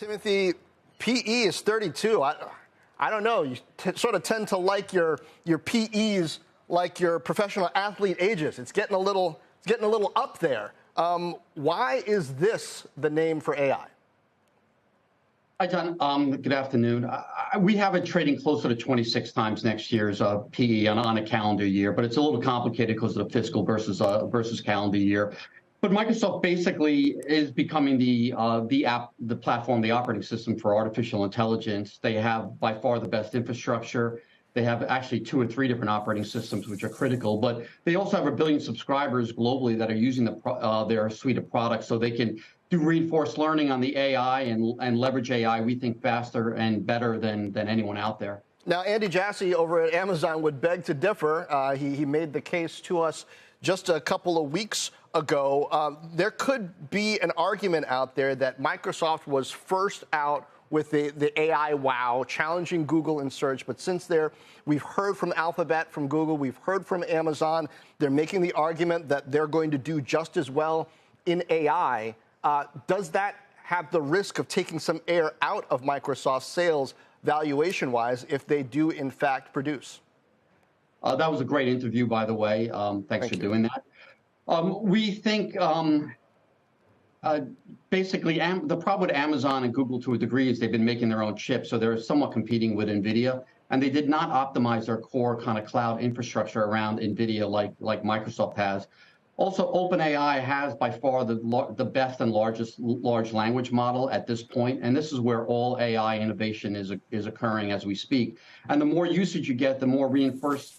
Timothy, PE is 32. I don't know. You sort of tend to like your PEs like your professional athlete ages. It's getting a little up there. Why is this the name for AI? Hi, John. Good afternoon. We have it trading closer to 26 times next year's PE on a calendar year, but it's a little complicated because of the fiscal versus calendar year. But Microsoft basically is becoming the platform, the operating system for artificial intelligence. They have by far the best infrastructure. They have actually 2 or 3 different operating systems, which are critical. But they also have 1 billion subscribers globally that are using their suite of products, so they can do reinforced learning on the AI and leverage AI, we think, faster and better than anyone out there. Now, Andy Jassy over at Amazon would beg to differ. He made the case to us just a couple of weeks ago. There could be an argument out there that Microsoft was first out with the AI wow, challenging Google in search. But since we've heard from Alphabet, from Google, we've heard from Amazon, they're making the argument that they're going to do just as well in AI. Does that have the risk of taking some air out of Microsoft's sales valuation-wise if they do, in fact, produce? That was a great interview, by the way. Thanks for doing that. We think basically the problem with Amazon and Google to a degree is they've been making their own chips, so they're somewhat competing with NVIDIA, and they did not optimize their core kind of cloud infrastructure around NVIDIA like Microsoft has. Also, OpenAI has by far the best and largest large language model at this point, and this is where all AI innovation is occurring as we speak. And the more usage you get, the more reinforced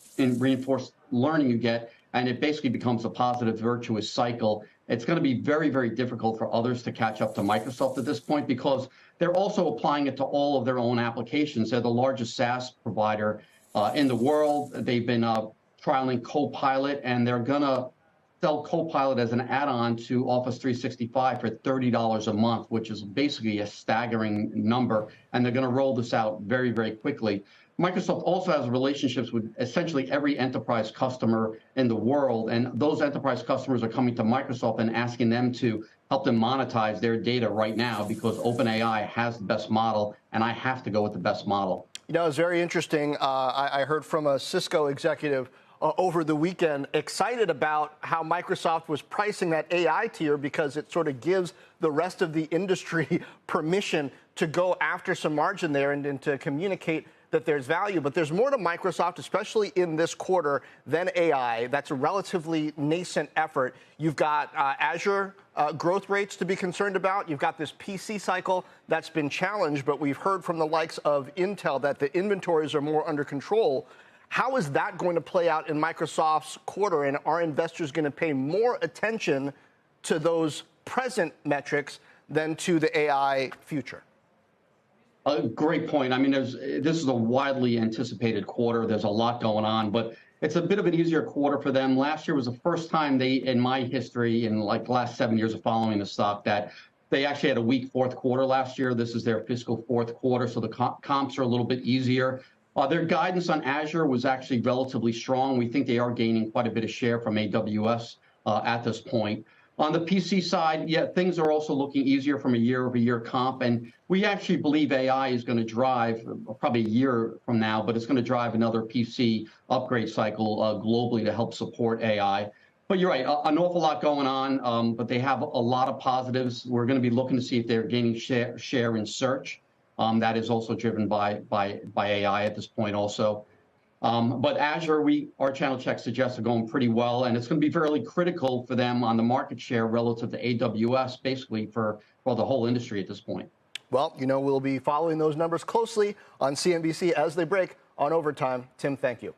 learning you get, and it basically becomes a positive, virtuous cycle. It's going to be very, very difficult for others to catch up to Microsoft at this point because they're also applying it to all of their own applications. They're the largest SaaS provider in the world. They've been trialing Copilot, and they're going to sell Copilot as an add-on to Office 365 for $30 a month, which is basically a staggering number, and they're going to roll this out very, very quickly. Microsoft also has relationships with essentially every enterprise customer in the world, and those enterprise customers are coming to Microsoft and asking them to help them monetize their data right now because OpenAI has the best model, and I have to go with the best model. You know, it's very interesting. I heard from a Cisco executive over the weekend, excited about how Microsoft was pricing that AI tier because it sort of gives the rest of the industry permission to go after some margin there and to communicate that there's value. But there's more to Microsoft, especially in this quarter, than AI. That's a relatively nascent effort. You've got Azure growth rates to be concerned about. You've got this PC cycle that's been challenged, but we've heard from the likes of Intel that the inventories are more under control. How is that going to play out in Microsoft's quarter, and are investors going to pay more attention to those present metrics than to the AI future? A great point. I mean, this is a widely anticipated quarter. There's a lot going on, but it's a bit of an easier quarter for them. Last year was the first time in my history, in like the last 7 years of following the stock, that they actually had a weak fourth quarter last year. This is their fiscal fourth quarter, so the comps are a little bit easier. Their guidance on Azure was actually relatively strong. We think they are gaining quite a bit of share from AWS at this point. On the PC side, yeah, things are also looking easier from a year-over-year comp, and we actually believe AI is going to drive, probably a year from now, but it's going to drive another PC upgrade cycle globally to help support AI. But you're right, an awful lot going on, but they have a lot of positives. We're going to be looking to see if they're gaining share in search. That is also driven by AI at this point also. But Azure, our channel checks suggest are going pretty well, and it's going to be fairly critical for them on the market share relative to AWS, basically for the whole industry at this point. Well, you know, we'll be following those numbers closely on CNBC as they break on Overtime. Tim, thank you.